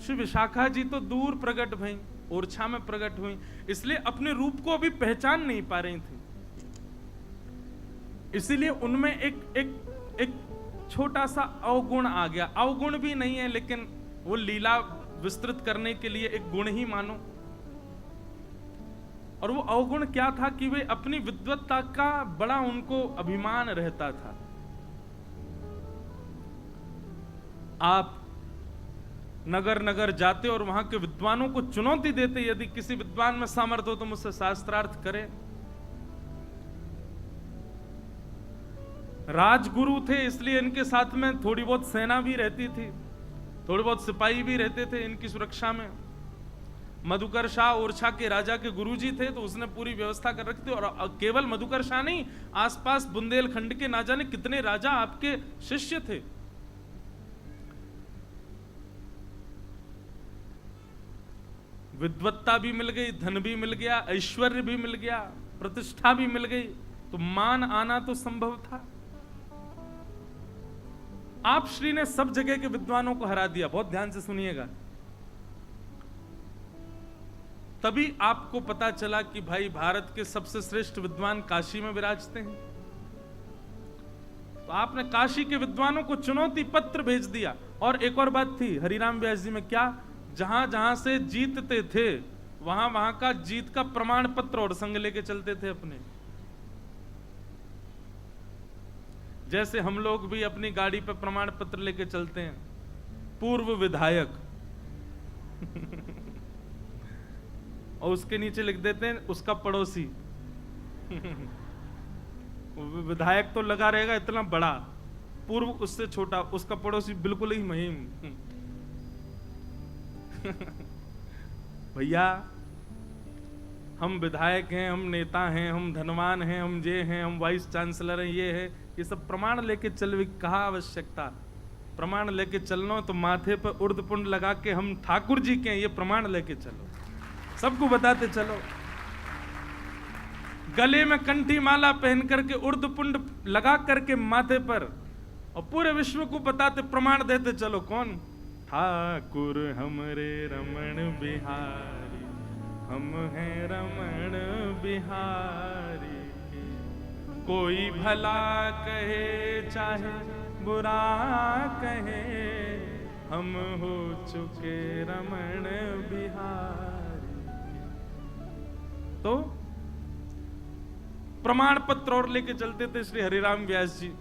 श्री विशाखा जी तो दूर प्रकट भई, ओरछा में प्रकट हुई, इसलिए अपने रूप को अभी पहचान नहीं पा रही थी। इसीलिए उनमें एक छोटा सा अवगुण आ गया। अवगुण भी नहीं है, लेकिन वो लीला विस्तृत करने के लिए एक गुण ही मानो। और वो अवगुण क्या था कि वे अपनी विद्वत्ता का बड़ा उनको अभिमान रहता था। आप नगर नगर जाते और वहां के विद्वानों को चुनौती देते, यदि किसी विद्वान में सामर्थ्य हो तो मुझसे शास्त्रार्थ करे। राजगुरु थे, इसलिए इनके साथ में थोड़ी बहुत सेना भी रहती थी, थोड़े बहुत सिपाही भी रहते थे इनकी सुरक्षा में। मधुकर शाह ओरछा के राजा के गुरुजी थे, तो उसने पूरी व्यवस्था कर रखी थी। और केवल मधुकर शाह नहीं, आसपास बुंदेलखंड के ना जाने कितने राजा आपके शिष्य थे। विद्वत्ता भी मिल गई, धन भी मिल गया, ऐश्वर्य भी मिल गया, प्रतिष्ठा भी मिल गई, तो मान आना तो संभव था। आप श्री ने सब जगह के विद्वानों को हरा दिया। बहुत ध्यान से सुनिएगा। तभी आपको पता चला कि भाई भारत के सबसे श्रेष्ठ विद्वान काशी में विराजते हैं। तो आपने काशी के विद्वानों को चुनौती पत्र भेज दिया। और एक और बात थी हरिराम व्यास जी में, क्या जहां जहां से जीतते थे वहां वहां का जीत का प्रमाण पत्र और संग लेके चलते थे अपने। जैसे हम लोग भी अपनी गाड़ी पे प्रमाण पत्र लेके चलते हैं। पूर्व विधायक और उसके नीचे लिख देते हैं उसका पड़ोसी। विधायक तो लगा रहेगा इतना बड़ा, पूर्व उससे छोटा, उसका पड़ोसी बिल्कुल ही मुहिम। भैया हम विधायक हैं, हम नेता हैं, हम धनवान हैं, हम ये हैं, हम वाइस चांसलर हैं, ये है, ये सब प्रमाण लेके चल। कहा आवश्यकता प्रमाण लेके चलना, तो माथे पर उर्द पुंड लगा के हम ठाकुर जी के हैं, ये प्रमाण लेके चलो, सबको बताते चलो। गले में कंठी माला पहन करके उर्द पुंड लगा करके माथे पर, और पूरे विश्व को बताते प्रमाण देते चलो। कौन? ठाकुर हमरे रमण बिहारी, हम हैं रमण बिहारी। कोई भला कहे चाहे बुरा कहे, हम हो चुके रमण बिहारी। तो प्रमाण पत्र और लेके चलते थे श्री हरिराम व्यास जी।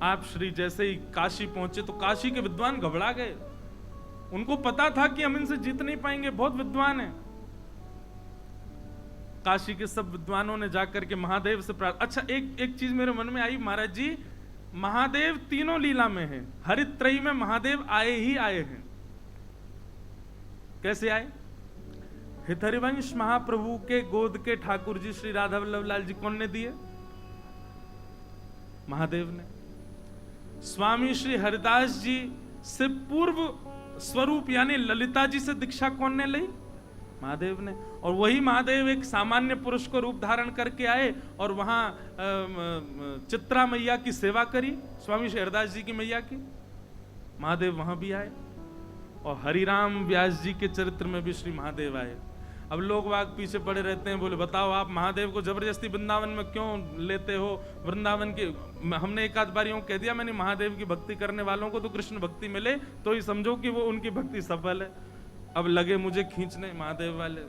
आप श्री जैसे ही काशी पहुंचे तो काशी के विद्वान घबरा गए। उनको पता था कि हम इनसे जीत नहीं पाएंगे, बहुत विद्वान हैं। काशी के सब विद्वानों ने जाकर के महादेव से प्रार्थना। अच्छा, एक चीज मेरे मन में आई, महाराज जी महादेव तीनों लीला में हैं, हरित्रयी में महादेव आए ही आए हैं। कैसे आए? हितहरिवंश महाप्रभु के गोद के ठाकुर जी श्री राधा वल्लभ लाल जी कौन ने दिए? महादेव ने। स्वामी श्री हरिदास जी से पूर्व स्वरूप यानी ललिता जी से दीक्षा कौन ने ली? महादेव ने। और वही महादेव एक सामान्य पुरुष को रूप धारण करके आए और वहां चित्रा मैया की सेवा करी, स्वामी श्री हरिदास जी की मैया की। महादेव वहां भी आए और हरिराम व्यास जी के चरित्र में भी श्री महादेव आए। अब लोग वाग पीछे पड़े रहते हैं, बोले बताओ आप महादेव को जबरदस्ती वृंदावन में क्यों लेते हो? वृंदावन के हमने एक आध बार यूं कह दिया, मैंने महादेव की भक्ति करने वालों को तो कृष्ण भक्ति मिले तो ही समझो कि वो उनकी भक्ति सफल है। अब लगे मुझे खींचने महादेव वाले,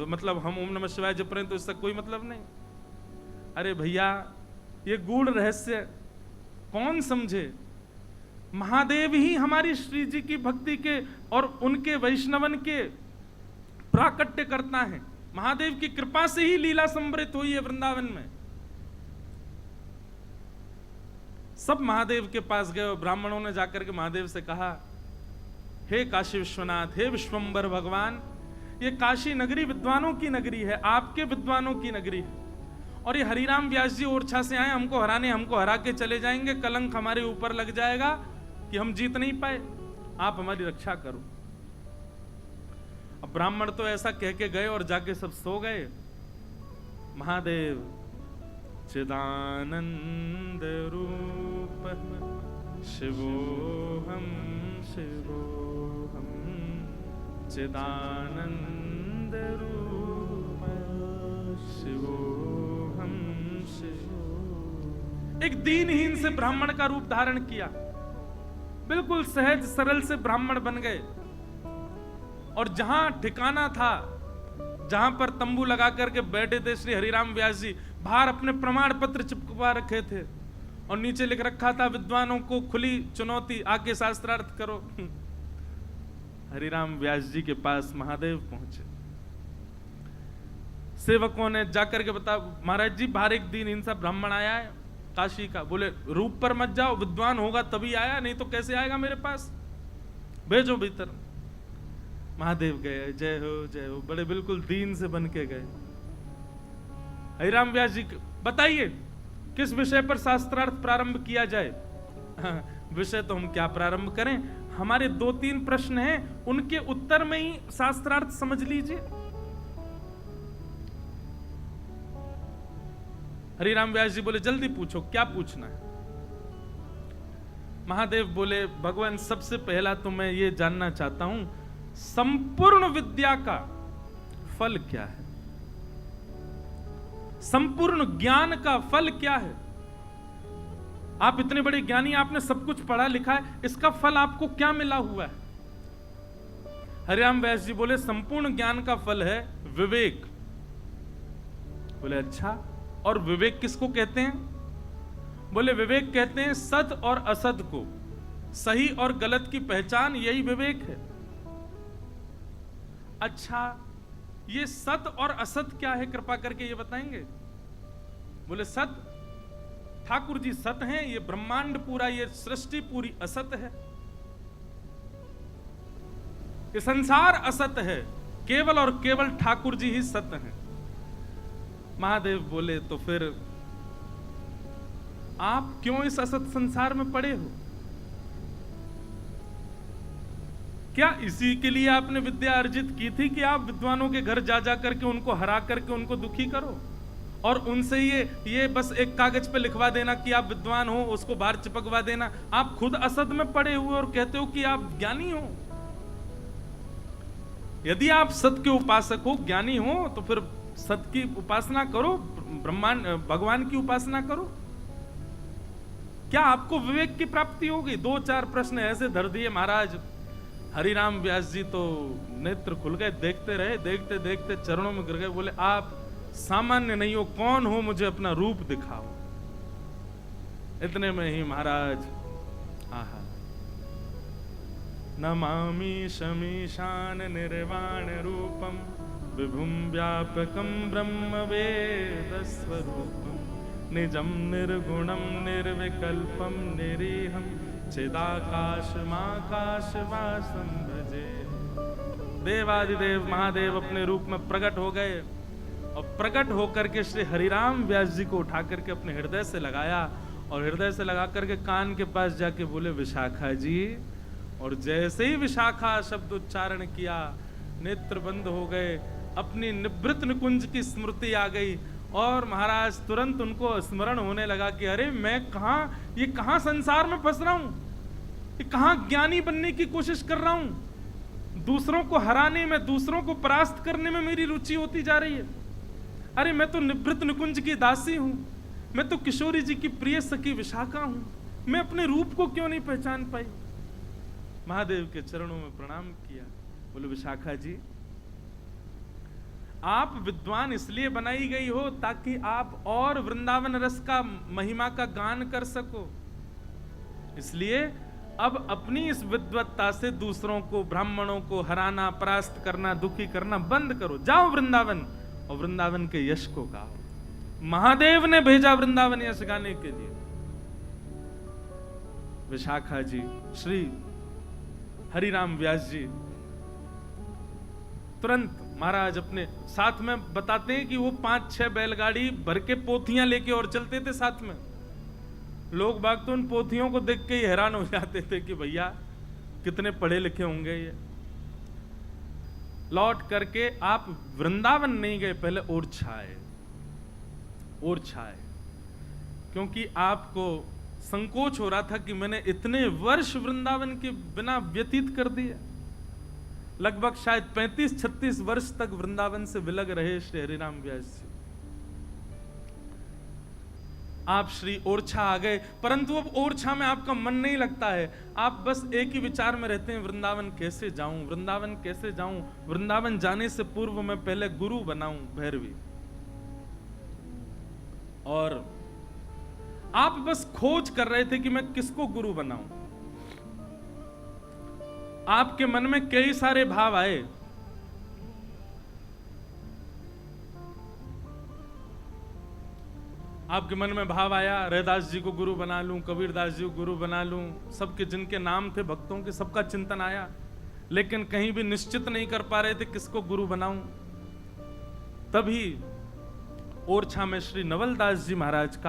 मतलब हम ओम नमः शिवाय जप रहे हैं तो इसका कोई मतलब नहीं। अरे भैया ये गूढ़ रहस्य कौन समझे? महादेव ही हमारी श्री जी की भक्ति के और उनके वैष्णवन के प्राकट्य करता है। महादेव की कृपा से ही लीला संवृत हुई है वृंदावन में। सब महादेव के पास गए और ब्राह्मणों ने जाकर के महादेव से कहा, हे काशी विश्वनाथ, हे विश्वंबर भगवान, ये काशी नगरी विद्वानों की नगरी है, आपके विद्वानों की नगरी है, और ये हरिराम व्यास जी ओरछा से आए हमको हराने, हमको हरा के चले जाएंगे, कलंक हमारे ऊपर लग जाएगा कि हम जीत नहीं पाए, आप हमारी रक्षा करो। अब ब्राह्मण तो ऐसा कह के गए और जाके सब सो गए। महादेव चिदानंद रूप शिवोहम शिवोहम चिदानंद रूप शिवोहम शिव। एक दीनहीन से ब्राह्मण का रूप धारण किया, बिल्कुल सहज सरल से ब्राह्मण बन गए। और जहां ठिकाना था, जहां पर तंबू लगा करके बैठे थे श्री हरिराम व्यास जी, बाहर अपने प्रमाण पत्र चिपकवा रखे थे और नीचे लिख रखा था विद्वानों को खुली चुनौती, आके शास्त्रार्थ करो। हरिराम व्यास जी के पास महादेव पहुंचे। सेवकों ने जाकर के बता, महाराज जी बाहर एक दिन इनसा ब्राह्मण आया है काशी का। बोले रूप पर मत जाओ, विद्वान होगा तभी आया, नहीं तो कैसे आएगा मेरे पास, भेजो भीतर। महादेव गए, जय हो, बड़े बिल्कुल दीन से बन के गए। हरिराम व्यास जी बताइए किस विषय पर शास्त्रार्थ प्रारंभ किया जाए। विषय तो हम क्या प्रारंभ करें, हमारे 2-3 प्रश्न हैं, उनके उत्तर में ही शास्त्रार्थ समझ लीजिए। हरिराम व्यास जी बोले जल्दी पूछो, क्या पूछना है। महादेव बोले भगवान सबसे पहला तो मैं ये जानना चाहता हूं, संपूर्ण विद्या का फल क्या है, संपूर्ण ज्ञान का फल क्या है। आप इतने बड़े ज्ञानी, आपने सब कुछ पढ़ा लिखा है, इसका फल आपको क्या मिला हुआ है। हरिराम व्यास जी बोले संपूर्ण ज्ञान का फल है विवेक। बोले अच्छा, और विवेक किसको कहते हैं। बोले विवेक कहते हैं सत और असत को, सही और गलत की पहचान, यही विवेक है। अच्छा, ये सत और असत क्या है, कृपा करके ये बताएंगे। बोले सत, ठाकुर जी सत हैं, ये ब्रह्मांड पूरा, ये सृष्टि पूरी असत है, ये संसार असत है, केवल और केवल ठाकुर जी ही सत हैं। महादेव बोले तो फिर आप क्यों इस असत संसार में पड़े हो, क्या इसी के लिए आपने विद्या अर्जित की थी कि आप विद्वानों के घर जा जा करके उनको हरा करके उनको दुखी करो और उनसे ये बस एक कागज पे लिखवा देना कि आप विद्वान हो, उसको बाहर चिपकवा देना। आप खुद असत में पड़े हुए और कहते हो कि आप ज्ञानी हो। यदि आप सत के उपासक हो, ज्ञानी हो, तो फिर सत की उपासना करो, ब्रह्मांड भगवान की उपासना करो। क्या आपको विवेक की प्राप्ति होगी। 2-4 प्रश्न ऐसे धर दिए महाराज। हरिराम व्यास जी तो नेत्र खुल गए, देखते रहे, देखते देखते चरणों में गिर गए। बोले आप सामान्य नहीं हो, कौन हो, मुझे अपना रूप दिखाओ। इतने में ही महाराज आहा, नमामि शमीशान निर्वाण रूपम विभुम व्यापकम ब्रह्म वेद स्वरूपम निजम निर्गुणम निर्विकल्पम निरीहम चिदाकाशमाकाशवासं भजे। देवादिदेव महादेव अपने रूप में प्रकट हो गए और प्रकट होकर के श्री हरिराम व्यास जी को उठा करके अपने हृदय से लगाया और हृदय से लगा करके कान के पास जाके बोले विशाखा जी। और जैसे ही विशाखा शब्द उच्चारण किया, नेत्र बंद हो गए, अपनी निवृत्त निकुंज की स्मृति आ गई और महाराज तुरंत उनको स्मरण होने लगा कि अरे मैं कहां संसार में फंस रहा हूं, ये कहां ज्ञानी बनने की कोशिश कर रहा हूं, दूसरों को हराने में, दूसरों को परास्त करने में मेरी रुचि होती जा रही है। अरे मैं तो निवृत्त निकुंज की दासी हूं, मैं तो किशोरी जी की प्रिय सखी विशाखा हूं, मैं अपने रूप को क्यों नहीं पहचान पाई। महादेव के चरणों में प्रणाम किया। बोले विशाखा जी, आप विद्वान इसलिए बनाई गई हो ताकि आप और वृंदावन रस का महिमा का गान कर सको। इसलिए अब अपनी इस विद्वत्ता से दूसरों को, ब्राह्मणों को हराना, परास्त करना, दुखी करना बंद करो। जाओ वृंदावन और वृंदावन के यश को गाओ। महादेव ने भेजा वृंदावन यश गाने के लिए। विशाखा जी, श्री हरिराम व्यास जी तुरंत महाराज अपने साथ में बताते हैं कि वो 5-6 बैलगाड़ी भर के पोथियां लेके और चलते थे साथ में। लोग बाग तो उन पोथियों को देख के ही हैरान हो जाते थे कि भैया कितने पढ़े लिखे होंगे ये। लौट करके आप वृंदावन नहीं गए, पहले ओरछा आए, क्योंकि आपको संकोच हो रहा था कि मैंने इतने वर्ष वृंदावन के बिना व्यतीत कर दिए। लगभग शायद 35-36 वर्ष तक वृंदावन से विलग रहे श्री हरिराम व्यास जी। आप श्री ओरछा आ गए, परंतु अब ओरछा में आपका मन नहीं लगता है। आप बस एक ही विचार में रहते हैं, वृंदावन कैसे जाऊं, वृंदावन कैसे जाऊं। वृंदावन जाने से पूर्व मैं पहले गुरु बनाऊं भैरवी। और आप बस खोज कर रहे थे कि मैं किसको गुरु बनाऊं। आपके मन में कई सारे भाव आए। आपके मन में भाव आया, रैदास जी को गुरु बना लूं, कबीरदास जी को गुरु बना लूं, सबके जिनके नाम थे भक्तों के, सबका चिंतन आया, लेकिन कहीं भी निश्चित नहीं कर पा रहे थे किसको गुरु बनाऊं। तभी ओरछा में श्री नवलदास जी महाराज का